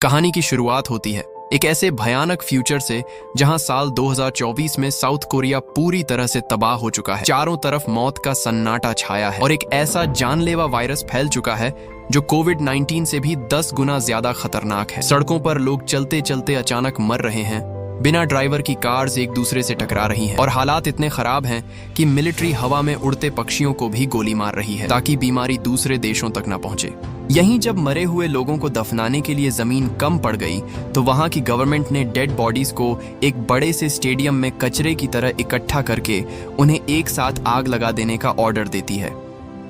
कहानी की शुरुआत होती है एक ऐसे भयानक फ्यूचर से जहां साल 2024 में साउथ कोरिया पूरी तरह से तबाह हो चुका है। चारों तरफ मौत का सन्नाटा छाया है और एक ऐसा जानलेवा वायरस फैल चुका है जो कोविड-19 से भी 10 गुना ज्यादा खतरनाक है। सड़कों पर लोग चलते चलते अचानक मर रहे हैं, बिना ड्राइवर की कार्स एक दूसरे से टकरा रही हैं और हालात इतने खराब हैं कि मिलिट्री हवा में उड़ते पक्षियों को भी गोली मार रही है ताकि बीमारी दूसरे देशों तक न पहुंचे। यहीं जब मरे हुए लोगों को दफनाने के लिए जमीन कम पड़ गई तो वहां की गवर्नमेंट ने डेड बॉडीज को एक बड़े से स्टेडियम में कचरे की तरह इकट्ठा करके उन्हें एक साथ आग लगा देने का ऑर्डर देती है।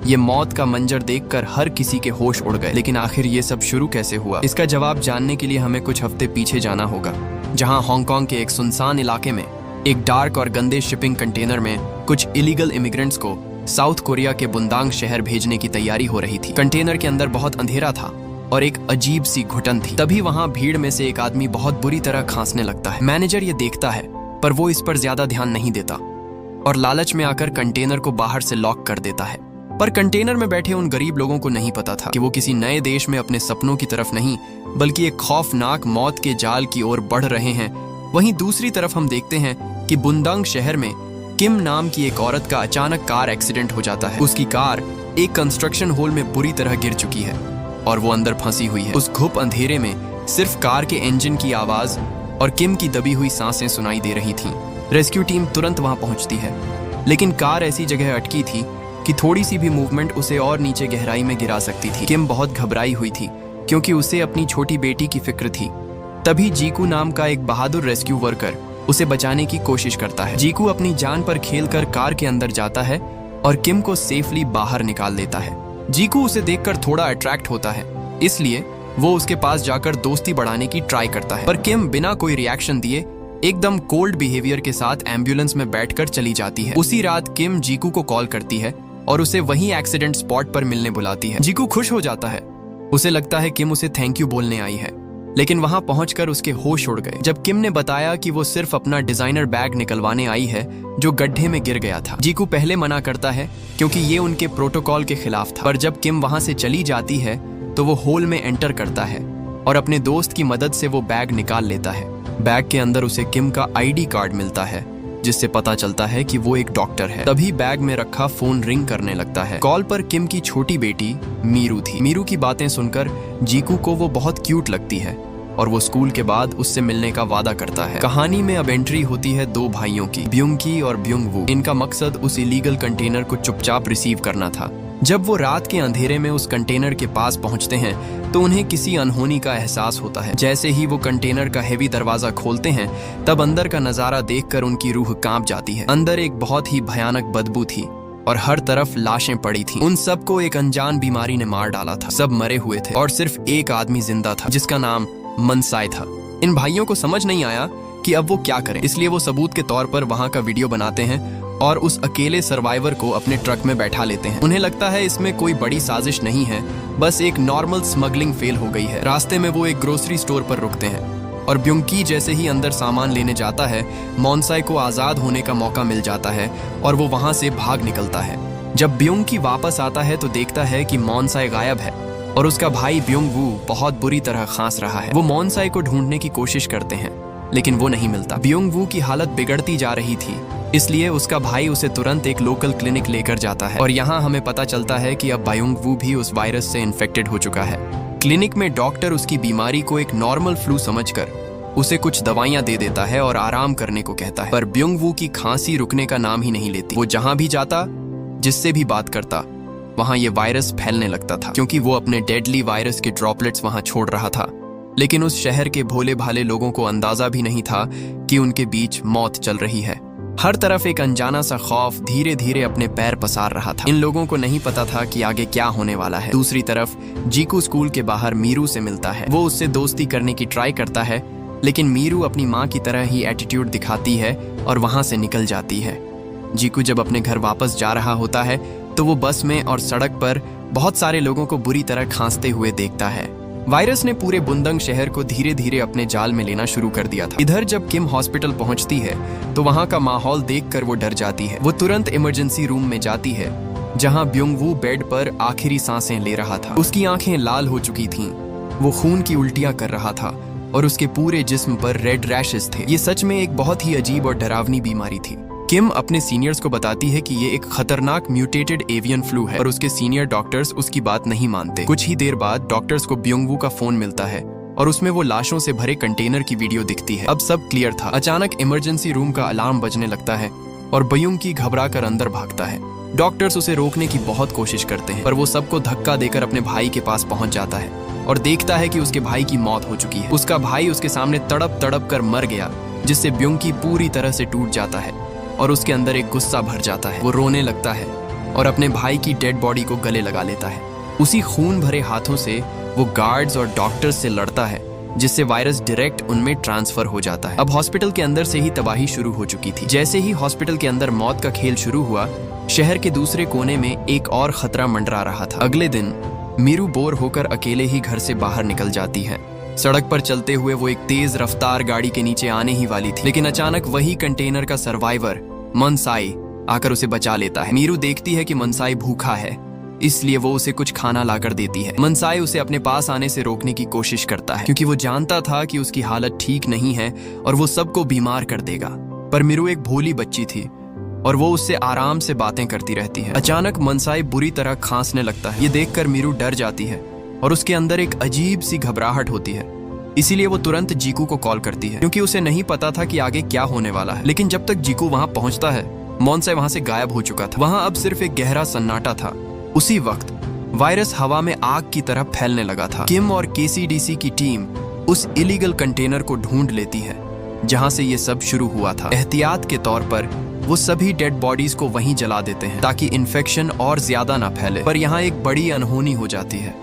ये मौत का मंजर देखकर हर किसी के होश उड़ गए। लेकिन आखिर ये सब शुरू कैसे हुआ, इसका जवाब जानने के लिए हमें कुछ हफ्ते पीछे जाना होगा, जहां हांगकांग के एक सुनसान इलाके में एक डार्क और गंदे शिपिंग कंटेनर में कुछ इलीगल इमिग्रेंट्स को साउथ कोरिया के बुंदांग शहर भेजने की तैयारी हो रही थी। कंटेनर के अंदर बहुत अंधेरा था और एक अजीब सी घुटन थी। तभी वहां भीड़ में से एक आदमी बहुत बुरी तरह खांसने लगता है। मैनेजर ये देखता है पर वो इस पर ज्यादा ध्यान नहीं देता और लालच में आकर कंटेनर को बाहर से लॉक कर देता है। पर कंटेनर में बैठे उन गरीब लोगों को नहीं पता था कि वो किसी नए देश में अपने सपनों की तरफ नहीं बल्कि एक खौफनाक मौत के जाल की ओर बढ़ रहे हैं। वहीं दूसरी तरफ हम देखते हैं कि बुंदांग शहर में किम नाम की एक औरत का अचानक कार एक्सीडेंट हो जाता है। उसकी कार एक कंस्ट्रक्शन होल में बुरी तरह गिर चुकी है और वो अंदर फंसी हुई है। उस घुप अंधेरे में सिर्फ कार के इंजन की आवाज और किम की दबी हुई सांसें सुनाई दे रही थीं। रेस्क्यू टीम तुरंत वहां पहुंचती है, लेकिन कार ऐसी जगह अटकी थी कि थोड़ी सी भी मूवमेंट उसे और नीचे गहराई में गिरा सकती थी। किम बहुत घबराई हुई थी क्योंकि उसे अपनी छोटी बेटी की फिक्र थी। तभी जीकू नाम का एक बहादुर रेस्क्यू वर्कर उसे बचाने की कोशिश करता है। जीकू अपनी जान पर खेलकर कार के अंदर जाता है और किम को सेफली बाहर निकाल लेता है। जीकू उसे देखकर थोड़ा अट्रैक्ट होता है, इसलिए वो उसके पास जाकर दोस्ती बढ़ाने की ट्राई करता है। पर किम बिना कोई रिएक्शन दिए एकदम कोल्ड बिहेवियर के साथ एम्बुलेंस में बैठकर चली जाती है। उसी रात किम जीकू को कॉल करती है और उसे वही एक्सीडेंट स्पॉट पर मिलने बुलाती है। जीकू खुश हो जाता है, उसे लगता है किम उसे थैंक यू बोलने आई है, लेकिन वहां पहुंचकर उसके होश उड़ गए जब किम ने बताया कि वो सिर्फ अपना डिजाइनर बैग निकलवाने आई है जो गड्ढे में गिर गया था। जीकू पहले मना करता है क्योंकि ये उनके प्रोटोकॉल के खिलाफ था, पर जब किम वहां से चली जाती है तो वो होल में एंटर करता है और अपने दोस्त की मदद से वो बैग निकाल लेता है। बैग के अंदर उसे किम का आईडी कार्ड मिलता है जिससे पता चलता है कि वो एक डॉक्टर है। तभी बैग में रखा फोन रिंग करने लगता है। कॉल पर किम की छोटी बेटी मीरू थी। मीरू की बातें सुनकर जीकू को वो बहुत क्यूट लगती है और वो स्कूल के बाद उससे मिलने का वादा करता है। कहानी में अब एंट्री होती है दो भाइयों की, ब्युंग की और ब्युंग वू। इनका मकसद उस इलीगल कंटेनर को चुपचाप रिसीव करना था। जब वो रात के अंधेरे में उस कंटेनर के पास पहुंचते हैं तो उन्हें किसी अनहोनी का एहसास होता है। जैसे ही वो कंटेनर का हेवी दरवाजा खोलते हैं तब अंदर का नजारा देखकर उनकी रूह कांप जाती है। अंदर एक बहुत ही भयानक बदबू थी और हर तरफ लाशें पड़ी थीं। उन सबको एक अनजान बीमारी ने मार डाला था। सब मरे हुए थे और सिर्फ एक आदमी जिंदा था जिसका नाम मनसाई था। इन भाइयों को समझ नहीं आया कि अब वो क्या करें, इसलिए वो सबूत के तौर पर वहां का वीडियो बनाते हैं और उस अकेले सर्वाइवर को अपने ट्रक में बैठा लेते हैं। उन्हें लगता है इसमें कोई बड़ी साजिश नहीं है, बस एक नॉर्मल स्मगलिंग फेल हो गई है। रास्ते में वो एक ग्रोसरी स्टोर पर रुकते हैं और ब्युंकी जैसे ही अंदर सामान लेने जाता है मॉन्साई को आजाद होने का मौका मिल जाता है और वो वहां से भाग निकलता है। जब ब्युंकी वापस आता है तो देखता है कि मॉन्साई गायब है और उसका भाई ब्युंग वू बहुत बुरी तरह खांस रहा है। वो मॉन्साई को ढूंढने की कोशिश करते हैं लेकिन वो नहीं मिलता। ब्युंग वू की हालत बिगड़ती जा रही थी, इसलिए उसका भाई उसे तुरंत एक लोकल क्लिनिक लेकर जाता है और यहाँ हमें पता चलता है कि अब ब्युंग वू भी उस वायरस से इन्फेक्टेड हो चुका है। क्लिनिक में डॉक्टर उसकी बीमारी को एक नॉर्मल फ्लू समझकर उसे कुछ दवाइयां दे देता है और आराम करने को कहता है। पर ब्युंग वू की खांसी रुकने का नाम ही नहीं लेती। वो जहां भी जाता, जिससे भी बात करता, वहां ये वायरस फैलने लगता था क्योंकि वो अपने डेडली वायरस के ड्रॉपलेट्स वहां छोड़ रहा था। लेकिन उस शहर के भोले भाले लोगों को अंदाजा भी नहीं था कि उनके बीच मौत चल रही है। हर तरफ एक अनजाना सा खौफ धीरे धीरे अपने पैर पसार रहा था। इन लोगों को नहीं पता था कि आगे क्या होने वाला है। दूसरी तरफ जीकू स्कूल के बाहर मीरू से मिलता है। वो उससे दोस्ती करने की ट्राई करता है लेकिन मीरू अपनी माँ की तरह ही एटीट्यूड दिखाती है और वहां से निकल जाती है। जीकू जब अपने घर वापस जा रहा होता है तो वो बस में और सड़क पर बहुत सारे लोगों को बुरी तरह खांसते हुए देखता है। वायरस ने पूरे बुंदंग शहर को धीरे धीरे अपने जाल में लेना शुरू कर दिया था। इधर जब किम हॉस्पिटल पहुंचती है तो वहां का माहौल देखकर वो डर जाती है। वो तुरंत इमरजेंसी रूम में जाती है जहां ब्युंग वू बेड पर आखिरी सांसें ले रहा था। उसकी आंखें लाल हो चुकी थीं वो खून की उल्टियां कर रहा था और उसके पूरे जिस्म पर रेड रैशेस थे। ये सच में एक बहुत ही अजीब और डरावनी बीमारी थी। किम अपने सीनियर्स को बताती है कि ये एक खतरनाक म्यूटेटेड एवियन फ्लू है और उसके सीनियर डॉक्टर्स उसकी बात नहीं मानते। कुछ ही देर बाद डॉक्टर्स को ब्योंगवू का फोन मिलता है और उसमें वो लाशों से भरे कंटेनर की वीडियो दिखती है। अब सब क्लियर था। अचानक इमरजेंसी रूम का अलार्म बजने लगता है और ब्योंगी घबराकर अंदर भागता है। डॉक्टर्स उसे रोकने की बहुत कोशिश करते हैं पर वो सबको धक्का देकर अपने भाई के पास पहुंच जाता है और देखता है कि उसके भाई की मौत हो चुकी है। उसका भाई उसके सामने तड़प तड़प कर मर गया, जिससे ब्योंगी पूरी तरह से टूट जाता है और उसके अंदर एक गुस्सा भर जाता है। वो रोने लगता है और अपने भाई की डेड बॉडी को गले लगा लेता है। उसी खून भरे हाथों से वो गार्ड्स और डॉक्टर्स से लड़ता है, जिससे वायरस डायरेक्ट उनमें ट्रांसफर हो जाता है। अब हॉस्पिटल के अंदर से ही तबाही शुरू हो चुकी थी। जैसे ही हॉस्पिटल के अंदर मौत का खेल शुरू हुआ, शहर के दूसरे कोने में एक और खतरा मंडरा रहा था। अगले दिन मीरू बोर होकर अकेले ही घर से बाहर निकल जाती है। सड़क पर चलते हुए वो एक तेज रफ्तार गाड़ी के नीचे आने ही वाली थी, लेकिन अचानक वही कंटेनर का सर्वाइवर मनसाई आकर उसे बचा लेता है। मीरू देखती है कि मनसाई भूखा है, इसलिए वो उसे कुछ खाना लाकर देती है। मनसाई उसे अपने पास आने से रोकने की कोशिश करता है, क्योंकि वो जानता था कि उसकी हालत ठीक नहीं है और वो सबको बीमार कर देगा। पर मीरू एक भोली बच्ची थी और वो उससे आराम से बातें करती रहती है। अचानक मनसाई बुरी तरह खांसने लगता है। ये देखकर मीरू डर जाती है और उसके अंदर एक अजीब सी घबराहट होती है। इसीलिए वो तुरंत जीकू को कॉल करती है, क्योंकि उसे नहीं पता था कि आगे क्या होने वाला है। लेकिन जब तक जीकू वहां पहुंचता है, मनसाई वहां से गायब हो चुका था। वहां अब सिर्फ एक गहरा सन्नाटा था। उसी वक्त वायरस हवा में आग की तरह फैलने लगा था। किम और केसीडीसी की टीम उस इलीगल कंटेनर को ढूंढ लेती है जहां से ये सब शुरू हुआ था। एहतियात के तौर पर वो सभी डेड बॉडीज को वहीं जला देते हैं ताकि इन्फेक्शन और ज्यादा ना फैले। पर यहाँ एक बड़ी अनहोनी हो जाती है।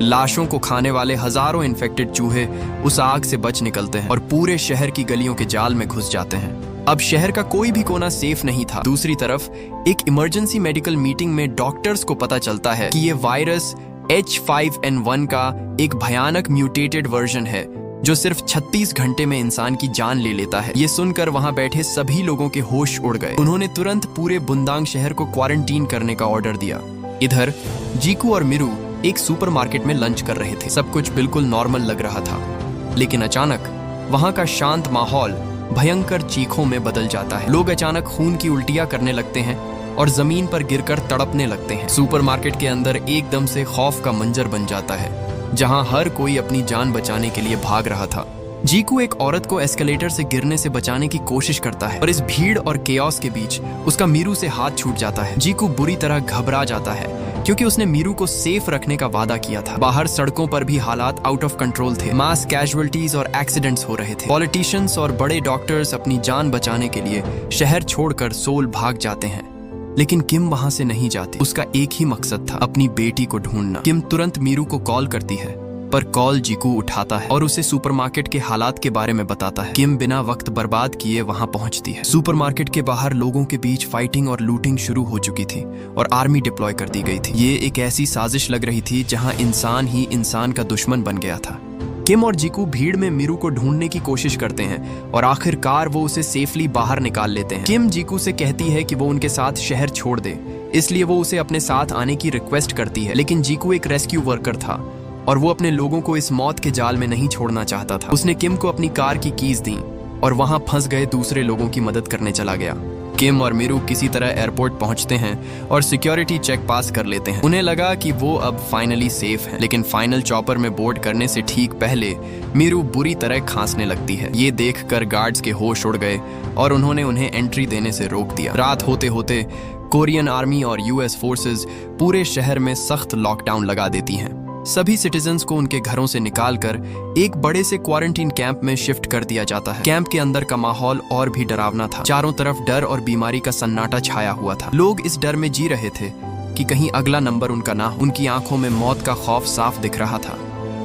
लाशों को खाने वाले हजारों इन्फेक्टेड चूहे उस आग से बच निकलते हैं और पूरे शहर की गलियों के जाल में घुस जाते हैं। अब शहर का कोई भी कोना सेफ नहीं था। दूसरी तरफ एक इमरजेंसी मेडिकल मीटिंग में डॉक्टर्स को पता चलता है कि ये वायरस H5N1 का एक भयानक म्यूटेटेड वर्जन है जो सिर्फ 36 घंटे में इंसान की जान ले लेता है। ये सुनकर वहां बैठे सभी लोगों के होश उड़ गए। उन्होंने तुरंत पूरे बुंदांग शहर को क्वारंटीन करने का ऑर्डर दिया। इधर जीकू और मीरू एक सुपरमार्केट में लंच कर रहे थे। सब कुछ बिल्कुल नॉर्मल लग रहा था, लेकिन अचानक वहां का शांत माहौल भयंकर चीखों में बदल जाता है। लोग अचानक खून की उल्टियां करने लगते हैं और जमीन पर गिरकर तड़पने लगते हैं। सुपरमार्केट के अंदर एकदम से खौफ का मंजर बन जाता है, जहां हर कोई अपनी जान बचाने के लिए भाग रहा था। जीकू एक औरत को एस्केलेटर से गिरने से बचाने की कोशिश करता है, पर इस भीड़ और केओस के बीच उसका मीरू से हाथ छूट जाता है। जीकू बुरी तरह घबरा जाता है, क्योंकि उसने मीरू को सेफ रखने का वादा किया था। बाहर सड़कों पर भी हालात आउट ऑफ कंट्रोल थे। मास कैजुअलिटीज और एक्सीडेंट्स हो रहे थे। पॉलिटिशियंस और बड़े डॉक्टर्स अपनी जान बचाने के लिए शहर छोड़कर सोल भाग जाते हैं, लेकिन किम वहां से नहीं जाती। उसका एक ही मकसद था, अपनी बेटी को ढूंढना। किम तुरंत मीरू को कॉल करती है, पर कॉल जीकू उठाता है और उसे सुपरमार्केट के हालात के बारे में बताता है। किम बिना वक्त बर्बाद किए वहां पहुंचती है। सुपरमार्केट के बाहर लोगों के बीच फाइटिंग और लूटिंग शुरू हो चुकी थी और आर्मी डिप्लॉय कर दी गई थी। ये एक ऐसी साजिश लग रही थी जहां इंसान ही इंसान का दुश्मन बन गया था। किम और जीकू भीड़ में मीरू को ढूंढने की कोशिश करते हैं और आखिरकार वो उसे सेफली बाहर निकाल लेते हैं। किम जीकू से कहती है कि वो उनके साथ शहर छोड़ दे, इसलिए वो उसे अपने साथ आने की रिक्वेस्ट करती है। लेकिन जीकू एक रेस्क्यू वर्कर था और वो अपने लोगों को इस मौत के जाल में नहीं छोड़ना चाहता था। उसने किम को अपनी कार की कीज दी और वहां फंस गए दूसरे लोगों की मदद करने चला गया। किम और मीरू किसी तरह एयरपोर्ट पहुंचते हैं और सिक्योरिटी चेक पास कर लेते हैं। उन्हें लगा कि वो अब फाइनली सेफ हैं, लेकिन फाइनल चॉपर में बोर्ड करने से ठीक पहले मीरू बुरी तरह खांसने लगती है। ये देखकर गार्ड्स के होश उड़ गए और उन्होंने उन्हें एंट्री देने से रोक दिया। रात होते होते कोरियन आर्मी और यूएस फोर्सेस पूरे शहर में सख्त लॉकडाउन लगा देती हैं। सभी सिटीजन्स को उनके घरों से निकालकर एक बड़े से क्वारंटीन कैंप में शिफ्ट कर दिया जाता है। कैंप के अंदर का माहौल और भी डरावना था। चारों तरफ डर और बीमारी का सन्नाटा छाया हुआ था। लोग इस डर में जी रहे थे कि कहीं अगला नंबर उनका ना हो। उनकी आंखों में मौत का खौफ साफ दिख रहा था।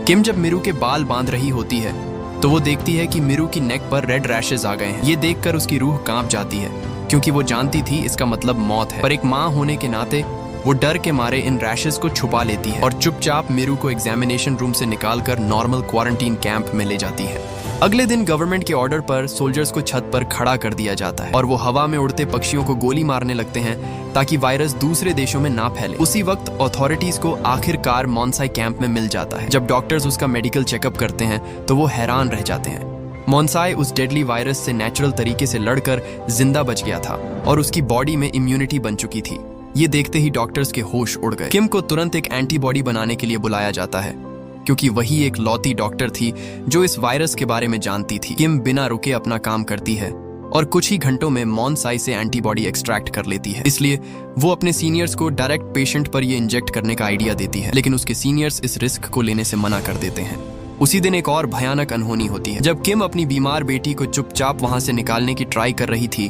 किम जब मीरू के बाल बांध रही होती है तो वो देखती है कि मीरू की नेक पर रेड रैशेज आ गए हैं। ये देखकर उसकी रूह कांप जाती है, क्योंकि वो जानती थी इसका मतलब मौत है। पर एक माँ होने के नाते वो डर के मारे इन रैशेस को छुपा लेती है और चुपचाप मीरू को एग्जामिनेशन रूम से निकालकर नॉर्मल क्वारंटीन कैंप में ले जाती है। अगले दिन गवर्नमेंट के ऑर्डर पर सोल्जर्स को छत पर खड़ा कर दिया जाता है और वो हवा में उड़ते पक्षियों को गोली मारने लगते हैं ताकि वायरस दूसरे देशों में ना फैले। उसी वक्त अथॉरिटीज को आखिरकार मॉन्साई कैंप में मिल जाता है। जब डॉक्टर्स उसका मेडिकल चेकअप करते हैं तो वो हैरान रह जाते हैं। मॉन्साई उस डेडली वायरस से नेचुरल तरीके से लड़कर जिंदा बच गया था और उसकी बॉडी में इम्यूनिटी बन चुकी थी। ये देखते ही डॉक्टर्स के होश उड़ गए। किम को तुरंत एक एंटीबॉडी बनाने के लिए बुलाया जाता है क्योंकि वही एक लौती डॉक्टर थी जो इस वायरस के बारे में जानती थी। किम बिना रुके अपना काम करती है और कुछ ही घंटों में मॉन्साई से एंटीबॉडी एक्सट्रैक्ट कर लेती है। इसलिए वो अपने सीनियर्स को डायरेक्ट पेशेंट पर ये इंजेक्ट करने का आइडिया देती है, लेकिन उसके सीनियर्स इस रिस्क को लेने से मना कर देते हैं। उसी दिन एक और भयानक अनहोनी होती है। जब किम अपनी बीमार बेटी को चुपचाप वहां से निकालने की ट्राई कर रही थी,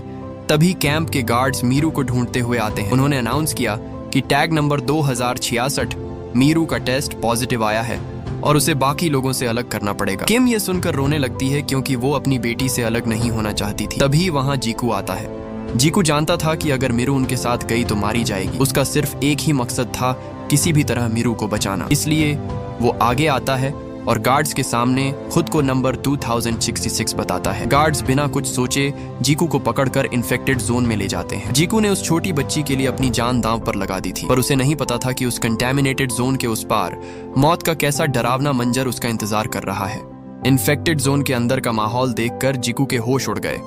तभी कैंप के गार्ड्स मीरू को ढूंढते हुए आते हैं। उन्होंने अनाउंस किया कि टैग नंबर 2066 मीरू का टेस्ट पॉजिटिव आया है और उसे बाकी लोगों से अलग करना पड़ेगा। किम ये सुनकर रोने लगती है क्योंकि वो अपनी बेटी से अलग नहीं होना चाहती थी। तभी वहां जीकू आता है। जीकू जानता था कि अगर मीरू उनके साथ गई तो मारी जाएगी। उसका सिर्फ एक ही मकसद था, किसी भी तरह मीरू को बचाना। इसलिए वो आगे आता है और गार्ड्स के सामने खुद को नंबर 2066 बताता है। गार्ड्स बिना कुछ सोचे जीकू को पकड़कर इन्फेक्टेड जोन में ले जाते हैं। जीकू ने उस छोटी बच्ची के लिए अपनी जान दांव पर लगा दी थी, पर उसे नहीं पता था कि उस कंटेमिनेटेड जोन के उस पार मौत का कैसा डरावना मंजर उसका इंतजार कर रहा है। इन्फेक्टेड जोन के अंदर का माहौल देखकर जीकू के होश उड़ गए।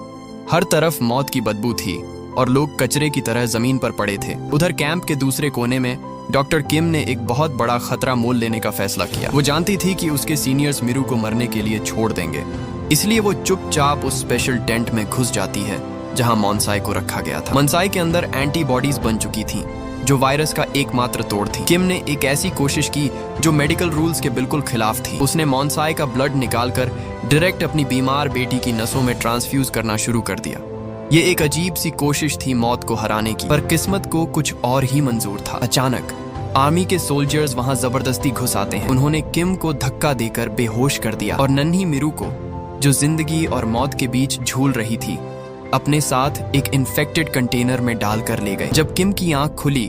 हर तरफ मौत की बदबू थी और लोग कचरे की तरह जमीन पर पड़े थे। उधर कैंप के दूसरे कोने में डॉक्टर किम ने एक बहुत बड़ा खतरा मोल लेने का फैसला किया। वो जानती थी कि उसके सीनियर्स मीरू को मरने के लिए छोड़ देंगे, इसलिए वो चुपचाप उस स्पेशल टेंट में घुस जाती है जहां मॉन्साई को रखा गया था। मॉन्साई के अंदर एंटीबॉडीज बन चुकी थीं, जो वायरस का एकमात्र तोड़ थी। किम ने एक ऐसी कोशिश की जो मेडिकल रूल्स के बिल्कुल खिलाफ थी। उसने मॉन्साई का ब्लड निकालकर डायरेक्ट अपनी बीमार बेटी की नसों में ट्रांसफ्यूज करना शुरू कर दिया। ये एक अजीब सी कोशिश थी मौत को हराने की, पर किस्मत को कुछ और ही मंजूर था। अचानक आर्मी के सोल्जर्स वहां जबरदस्ती घुस आते हैं। उन्होंने किम को धक्का देकर बेहोश कर दिया और नन्ही मीरू को, जो जिंदगी और मौत के बीच झूल रही थी, अपने साथ एक इन्फेक्टेड कंटेनर में डालकर ले गए। जब किम की आंख खुली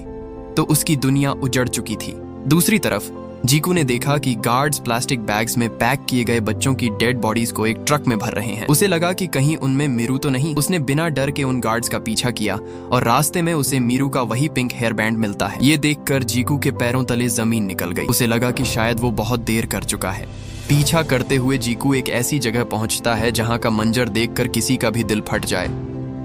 तो उसकी दुनिया उजड़ चुकी थी। दूसरी तरफ जीकू ने देखा कि गार्ड्स प्लास्टिक बैग्स में पैक किए गए बच्चों की डेड बॉडीज को एक ट्रक में भर रहे हैं। उसे लगा कि कहीं उनमें मीरू तो नहीं। उसने बिना डर के उन गार्ड्स का पीछा किया और रास्ते में उसे मीरू का वही पिंक हेयर बैंड मिलता है। ये देखकर जीकू के पैरों तले जमीन निकल गई। उसे लगा कि शायद वो बहुत देर कर चुका है। पीछा करते हुए जीकू एक ऐसी जगह पहुंचता है जहां का मंजर देखकर किसी का भी दिल फट जाए।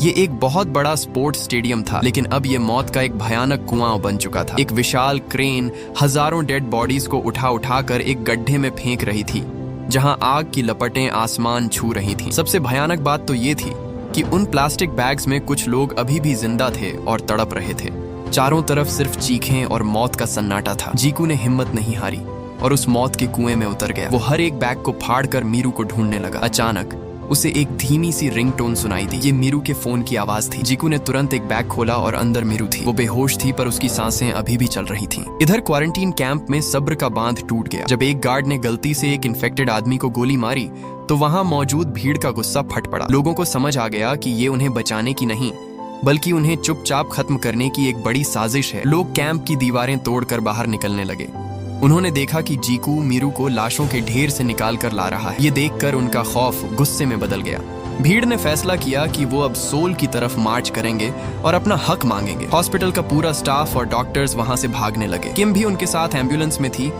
ये एक बहुत बड़ा स्पोर्ट्स स्टेडियम था, लेकिन अब ये मौत का एक भयानक कुआं बन चुका था। एक विशाल क्रेन हजारों डेड बॉडीज को उठा कर एक गड्ढे में फेंक रही थी, जहां आग की लपटें आसमान छू रही थीं। सबसे भयानक बात तो ये थी कि उन प्लास्टिक बैग्स में कुछ लोग अभी भी जिंदा थे और तड़प रहे थे। चारों तरफ सिर्फ चीखें और मौत का सन्नाटा था। जीकू ने हिम्मत नहीं हारी और उस मौत के कुएं में उतर गया। वो हर एक बैग को फाड़कर मीरू को ढूंढने लगा। अचानक उसे एक धीमी सी रिंगटोन सुनाई दी। ये मीरू के फोन की आवाज थी। जीकू ने तुरंत एक बैग खोला और अंदर मीरू थी। वो बेहोश थी पर उसकी सांसें अभी भी चल रही थीं। इधर क्वारंटीन कैंप में सब्र का बांध टूट गया। जब एक गार्ड ने गलती से एक इन्फेक्टेड आदमी को गोली मारी तो वहां मौजूद भीड़ का गुस्सा फट पड़ा। लोगों को समझ आ गया कि ये उन्हें बचाने की नहीं, बल्कि उन्हें चुपचाप खत्म करने की एक बड़ी साजिश है। लोग कैंप की दीवारें तोड़कर बाहर निकलने लगे। उन्होंने देखा कि जीकू मीरू को लाशों के ढेर से निकाल कर ला रहा है। ये देखकर उनका खौफ गुस्से में बदल गया। भीड़ ने फैसला किया कि वो अब सोल की तरफ मार्च करेंगे और अपना हक मांगेंगे। हॉस्पिटल का पूरा स्टाफ और डॉक्टर्स वहां से भागने लगे। किम भी उनके साथ एम्बुलेंस में थी,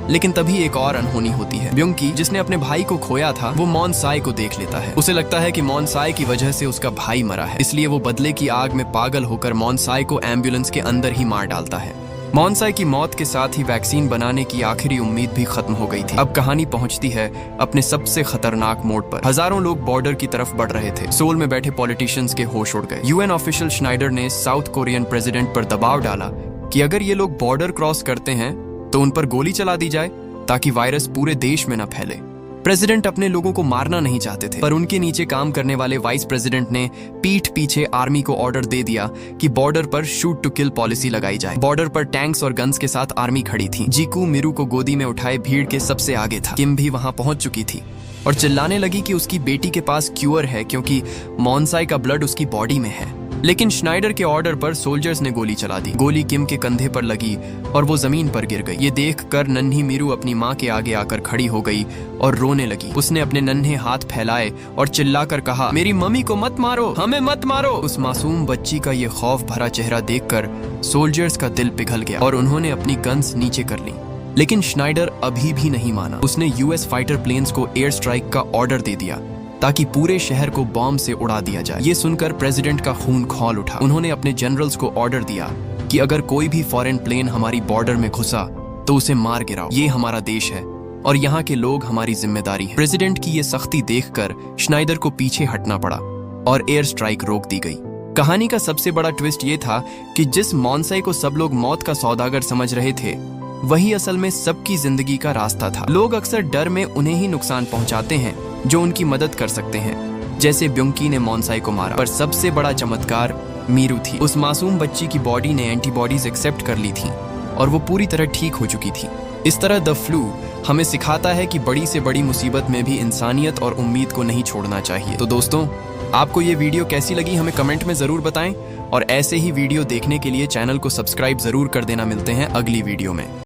लेकिन तभी एक और अनहोनी होती है। ब्योंकी, जिसने अपने भाई को खोया था, वो मॉन्साई को देख लेता है। उसे लगता है कि मॉन्साई की वजह से उसका भाई मरा है, इसलिए वो बदले की आग में पागल होकर मॉन्साई को एम्बुलेंस के अंदर ही मार डालता है। मॉन्साई की मौत के साथ ही वैक्सीन बनाने की आखिरी उम्मीद भी खत्म हो गई थी। अब कहानी पहुंचती है अपने सबसे खतरनाक मोड़ पर। हजारों लोग बॉर्डर की तरफ बढ़ रहे थे। सोल में बैठे पॉलिटिशियंस के होश उड़ गए। यूएन ऑफिशियल श्नाइडर ने साउथ कोरियन प्रेसिडेंट पर दबाव डाला कि अगर ये लोग बॉर्डर क्रॉस करते हैं तो उन पर गोली चला दी जाए ताकि वायरस पूरे देश में न फैले। प्रेसिडेंट अपने लोगों को मारना नहीं चाहते थे, पर उनके नीचे काम करने वाले वाइस प्रेसिडेंट ने पीठ पीछे आर्मी को ऑर्डर दे दिया कि बॉर्डर पर शूट टू किल पॉलिसी लगाई जाए। बॉर्डर पर टैंक्स और गन्स के साथ आर्मी खड़ी थी। जीकू मीरू को गोदी में उठाए भीड़ के सबसे आगे था। किम भी वहां पहुंच चुकी थी और चिल्लाने लगी कि उसकी बेटी के पास क्यूर है क्योंकि मॉन्साई का ब्लड उसकी बॉडी में है। लेकिन श्नाइडर के ऑर्डर पर सोल्जर्स ने गोली चला दी। गोली किम के कंधे पर लगी और वो जमीन पर गिर गई। ये देखकर नन्ही मीरू अपनी माँ के आगे आकर खड़ी हो गई और रोने लगी। उसने अपने नन्हे हाथ फैलाए और चिल्लाकर कहा, मेरी मम्मी को मत मारो, हमें मत मारो। उस मासूम बच्ची का ये खौफ भरा चेहरा देखकर सोल्जर्स का दिल पिघल गया और उन्होंने अपनी गन्स नीचे कर ली। लेकिन श्नाइडर अभी भी नहीं माना। उसने यूएस फाइटर प्लेन्स को एयर स्ट्राइक का ऑर्डर दे दिया ताकि पूरे शहर को बॉम्ब से उड़ा दिया जाए। ये सुनकर प्रेसिडेंट का खून खौल उठा। उन्होंने अपने जनरल्स को ऑर्डर दिया कि अगर कोई भी फॉरेन प्लेन हमारी बॉर्डर में घुसा तो उसे मार गिराओ। ये हमारा देश है और यहाँ के लोग हमारी जिम्मेदारी है। प्रेसिडेंट की ये सख्ती देखकर श्नाइडर को पीछे हटना पड़ा और एयर स्ट्राइक रोक दी गई। कहानी का सबसे बड़ा ट्विस्ट ये था कि जिस मॉन्साई को सब लोग मौत का सौदागर समझ रहे थे, वही असल में सबकी जिंदगी का रास्ता था। लोग अक्सर डर में उन्हें ही नुकसान पहुंचाते हैं जो उनकी मदद कर सकते हैं, जैसे ब्युंकी ने मॉन्साई को मारा। पर सबसे बड़ा चमत्कार मीरू थी। उस मासूम बच्ची की बॉडी ने एंटीबॉडीज एक्सेप्ट कर ली थी और वो पूरी तरह ठीक हो चुकी थी। इस तरह द फ्लू हमें सिखाता है कि बड़ी से बड़ी मुसीबत में भी इंसानियत और उम्मीद को नहीं छोड़ना चाहिए। तो दोस्तों, आपको ये वीडियो कैसी लगी हमें कमेंट में जरूर बताएं और ऐसे ही वीडियो देखने के लिए चैनल को सब्सक्राइब जरूर कर देना। मिलते हैं अगली वीडियो में।